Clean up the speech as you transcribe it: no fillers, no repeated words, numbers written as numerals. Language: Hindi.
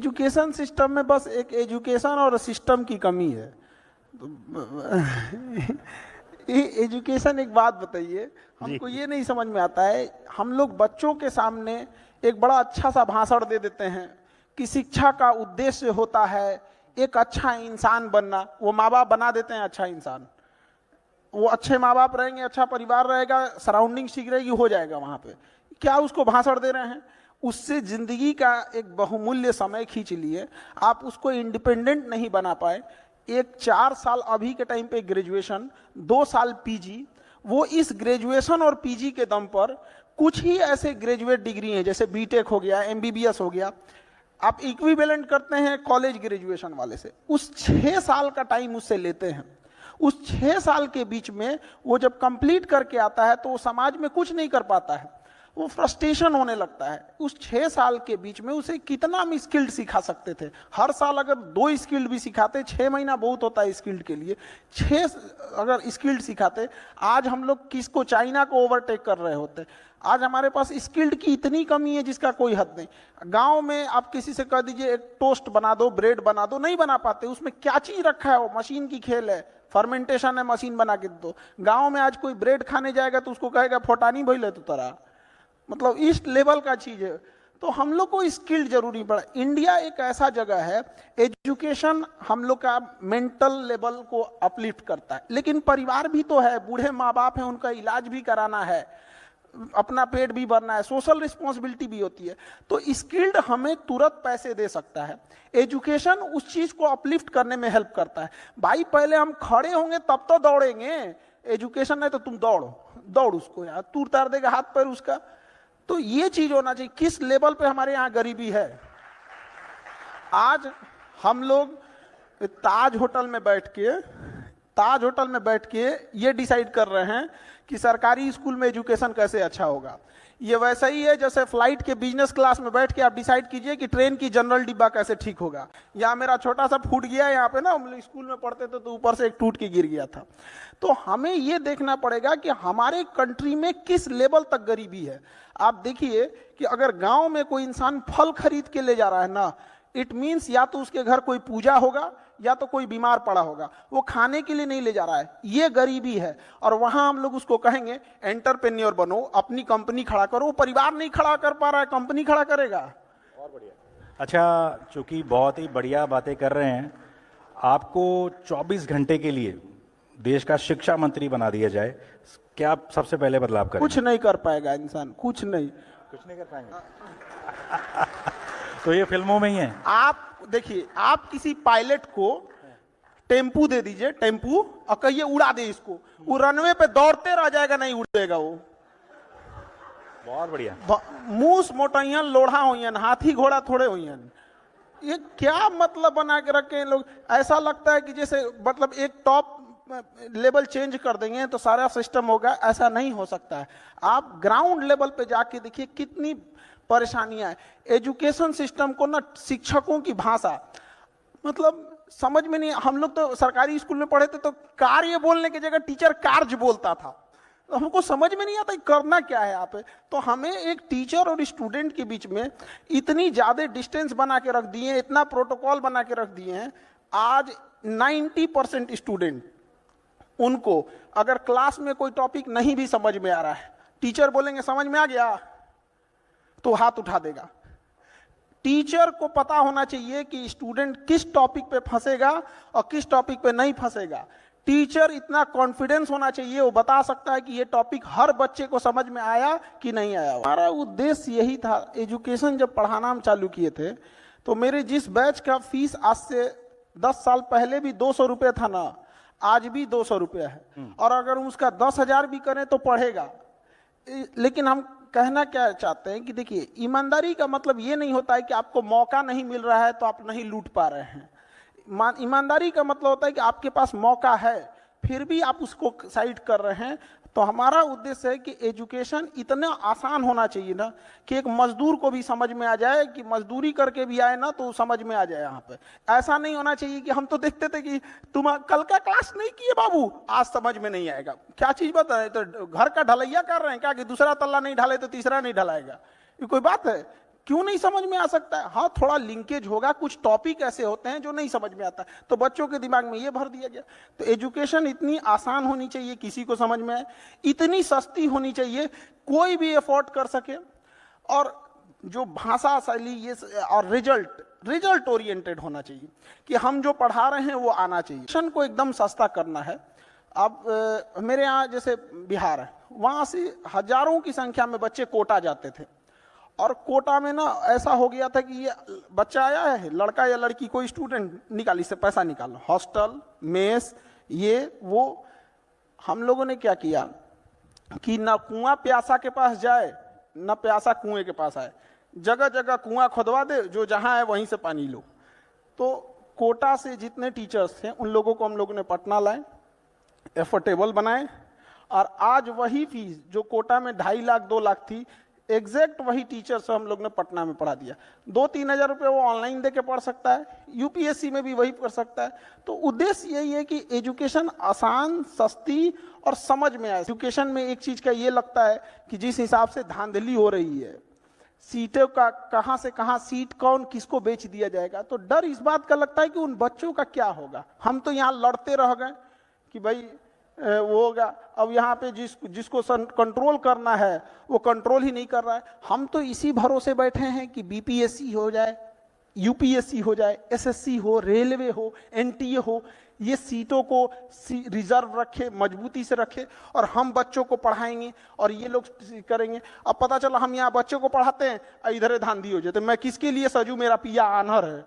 एजुकेशन सिस्टम में बस एक एजुकेशन और सिस्टम की कमी है। एजुकेशन, एक बात बताइए, हमको ये नहीं समझ में आता है, हम लोग बच्चों के सामने एक बड़ा अच्छा सा भाषण दे देते हैं कि शिक्षा का उद्देश्य होता है एक अच्छा इंसान बनना। वो माँ बाप बना देते हैं अच्छा इंसान, वो अच्छे माँ बाप रहेंगे, अच्छा परिवार रहेगा, सराउंडिंग ठीक रहेगी, हो जाएगा वहाँ पे। क्या उसको भाषण दे रहे हैं? उससे जिंदगी का एक बहुमूल्य समय खींच लिए, आप उसको इंडिपेंडेंट नहीं बना पाए। एक 4 साल अभी के टाइम पे ग्रेजुएशन, 2 साल पीजी, वो इस ग्रेजुएशन और पीजी के दम पर कुछ ही ऐसे ग्रेजुएट डिग्री हैं, जैसे बीटेक हो गया, एमबीबीएस हो गया, आप इक्विवेलेंट करते हैं कॉलेज ग्रेजुएशन वाले से। उस 6 साल का टाइम उससे लेते हैं। उस 6 साल के बीच में वो जब कंप्लीट करके आता है तो वो समाज में कुछ नहीं कर पाता है, वो फ्रस्ट्रेशन होने लगता है। उस 6 साल के बीच में उसे कितना हम स्किल्ड सिखा सकते थे? हर साल अगर 2 स्किल्ड भी सिखाते, 6 महीना बहुत होता है स्किल्ड के लिए, 6 अगर स्किल्ड सिखाते, आज हम लोग किसको, चाइना को ओवरटेक कर रहे होते। आज हमारे पास स्किल्ड की इतनी कमी है जिसका कोई हद नहीं। गांव में आप किसी से कह दीजिए एक टोस्ट बना दो, ब्रेड बना दो, नहीं बना पाते। उसमें क्या चीज रखा है? वो मशीन की खेल है, फर्मेंटेशन है, मशीन बना के दो। गांव में आज कोई ब्रेड खाने जाएगा तो उसको कहेगा फोटानी भइले तो तरह, मतलब इस लेवल का चीज है। तो हम लोग को स्किल्ड जरूरी पड़ा। इंडिया एक ऐसा जगह है, एजुकेशन हम लोग का मेंटल लेवल को अपलिफ्ट करता है, लेकिन परिवार भी तो है, बूढ़े माँ बाप हैं, उनका इलाज भी कराना है, अपना पेट भी भरना है, सोशल रिस्पॉन्सिबिलिटी भी होती है। तो स्किल्ड हमें तुरंत पैसे दे सकता है, एजुकेशन उस चीज को अपलिफ्ट करने में हेल्प करता है। भाई पहले हम खड़े होंगे तब तो दौड़ेंगे, एजुकेशन नहीं तो तुम दौड़ उसको यार, तू उतार देगा हाथ पैर उसका। तो ये चीज होना चाहिए। किस लेवल पे हमारे यहाँ गरीबी है? आज हम लोग ताज होटल में बैठ के ये डिसाइड कर रहे हैं कि सरकारी स्कूल में एजुकेशन कैसे अच्छा होगा। ये वैसा ही है जैसे फ्लाइट के बिजनेस क्लास में बैठ के आप डिसाइड कीजिए कि ट्रेन की जनरल डिब्बा कैसे ठीक होगा। या मेरा छोटा सा फूट गया यहाँ पे ना, हम लोग स्कूल में पढ़ते थे तो ऊपर से एक टूट के गिर गया था। तो हमें ये देखना पड़ेगा कि हमारे कंट्री में किस लेवल तक गरीबी है। आप देखिए कि अगर गांव में कोई इंसान फल खरीद के ले जा रहा है ना, इट मीन्स या तो उसके घर कोई पूजा होगा या तो कोई बीमार पड़ा होगा, वो खाने के लिए नहीं ले जा रहा है। ये गरीबी है। और वहां हम लोग उसको कहेंगे एंटरप्रेन्योर बनो, अपनी कंपनी खड़ा करो। वो परिवार नहीं खड़ा कर पा रहा है, कंपनी खड़ा करेगा। और बढ़िया। अच्छा, चूंकि बहुत ही बढ़िया बातें कर रहे हैं, आपको 24 घंटे के लिए देश का शिक्षा मंत्री बना दिया जाए, क्या आप सबसे पहले बदलाव करेंगे? कुछ नहीं कर पाएगा इंसान, कुछ नहीं कर पाएंगे। तो ये फिल्मों में ही है। आप देखिए, आप किसी पायलट को टेम्पू दे दीजिए, टेम्पू, और कहिए उड़ा दे इसको, वो रनवे पे दौड़ते रह जाएगा, नहीं उड़ेगा वो। बहुत बढ़िया। मूस मोटैयन लोढ़ा होयन, हाथी घोड़ा थोड़े होयन। ये क्या मतलब बना के रखे हैं लोग? ऐसा लगता है कि जैसे मतलब एक टॉप लेवल चेंज कर देंगे तो सारा सिस्टम होगा। ऐसा नहीं हो सकता है। आप ग्राउंड लेवल पे जाके देखिए कितनी परेशानियां हैं। एजुकेशन सिस्टम को ना, शिक्षकों की भाषा मतलब समझ में नहीं। हम लोग तो सरकारी स्कूल में पढ़े थे तो कार्य बोलने की जगह टीचर कार्य बोलता था। तो हमको समझ में नहीं आता करना क्या है यहाँ पे। तो हमें एक टीचर और स्टूडेंट के बीच में इतनी ज्यादा डिस्टेंस बना के रख दिए, इतना प्रोटोकॉल बना के रख दिए हैं। आज 90% स्टूडेंट, उनको अगर क्लास में कोई टॉपिक नहीं भी समझ में आ रहा है, टीचर बोलेंगे समझ में आ गया तो हाथ उठा देगा। टीचर को पता होना चाहिए कि स्टूडेंट किस टॉपिक पे फंसेगा और किस टॉपिक पे नहीं फंसेगा। टीचर इतना कॉन्फिडेंस होना चाहिए, वो बता सकता है कि ये टॉपिक हर बच्चे को समझ में आया कि नहीं आया। हमारा उद्देश्य यही था। एजुकेशन जब पढ़ाना हम चालू किए थे तो मेरे जिस बैच का फीस आज से 10 साल पहले भी 200 रुपये था ना, आज भी 200 रुपये है। और अगर उसका 10,000 भी करें तो पढ़ेगा। लेकिन हम कहना क्या चाहते हैं कि देखिए, ईमानदारी का मतलब ये नहीं होता है कि आपको मौका नहीं मिल रहा है तो आप नहीं लूट पा रहे हैं। ईमानदारी का मतलब होता है कि आपके पास मौका है फिर भी आप उसको साइड कर रहे हैं। तो हमारा उद्देश्य है कि एजुकेशन इतना आसान होना चाहिए ना कि एक मजदूर को भी समझ में आ जाए, कि मजदूरी करके भी आए ना तो समझ में आ जाए। यहाँ पे ऐसा नहीं होना चाहिए कि हम तो देखते थे कि तुम कल का क्लास नहीं किए बाबू, आज समझ में नहीं आएगा। क्या चीज बता रहे? तो घर का ढलैया कर रहे हैं क्या कि दूसरा तल्ला नहीं ढाले तो तीसरा नहीं ढलाएगा? ये कोई बात है? क्यों नहीं समझ में आ सकता है? हाँ, थोड़ा लिंकेज होगा, कुछ टॉपिक ऐसे होते हैं जो नहीं समझ में आता है, तो बच्चों के दिमाग में ये भर दिया गया। तो एजुकेशन इतनी आसान होनी चाहिए, किसी को समझ में आए, इतनी सस्ती होनी चाहिए, कोई भी अफोर्ड कर सके, और जो भाषा शैली ये और रिजल्ट ओरिएंटेड होना चाहिए कि हम जो पढ़ा रहे हैं वो आना चाहिए। एजुकेशन को एकदम सस्ता करना है। अब मेरे यहाँ जैसे बिहार है, वहाँ से हजारों की संख्या में बच्चे कोटा जाते थे, और कोटा में ना ऐसा हो गया था कि ये बच्चा आया है, लड़का या लड़की, कोई स्टूडेंट, निकाल, इससे पैसा निकाल, हॉस्टल, मेस, ये वो। हम लोगों ने क्या किया कि ना कुआं प्यासा के पास जाए, ना प्यासा कुएं के पास आए, जगह जगह कुआं खुदवा दे, जो जहां है वहीं से पानी लो। तो कोटा से जितने टीचर्स थे उन लोगों को हम लोगों ने पटना लाए, एफोर्डेबल बनाए, और आज वही फीस जो कोटा में 2.5 लाख 2 लाख थी, एग्जैक्ट वही टीचर से हम लोग ने पटना में पढ़ा दिया। 2-3 हज़ार रुपये वो ऑनलाइन दे के पढ़ सकता है, यूपीएससी में भी वही पढ़ सकता है। तो उद्देश्य यही है कि एजुकेशन आसान, सस्ती और समझ में आए। एजुकेशन में एक चीज का ये लगता है कि जिस हिसाब से धांधली हो रही है, सीटों का कहाँ से कहाँ सीट कौन किसको बेच दिया जाएगा, तो डर इस बात का लगता है कि उन बच्चों का क्या होगा। हम तो यहाँ लड़ते रह गए कि भाई वो होगा, अब यहाँ पे जिसको कंट्रोल करना है वो कंट्रोल ही नहीं कर रहा है। हम तो इसी भरोसे बैठे हैं कि बीपीएससी हो जाए, यूपीएससी हो जाए, एसएससी हो, रेलवे हो, एनटीए हो, ये सीटों को रिजर्व रखे, मजबूती से रखे, और हम बच्चों को पढ़ाएंगे और ये लोग करेंगे। अब पता चला हम यहाँ बच्चों को पढ़ाते हैं, इधर धांधी हो जाते, मैं किसके लिए सजू, मेरा पिया आनर है।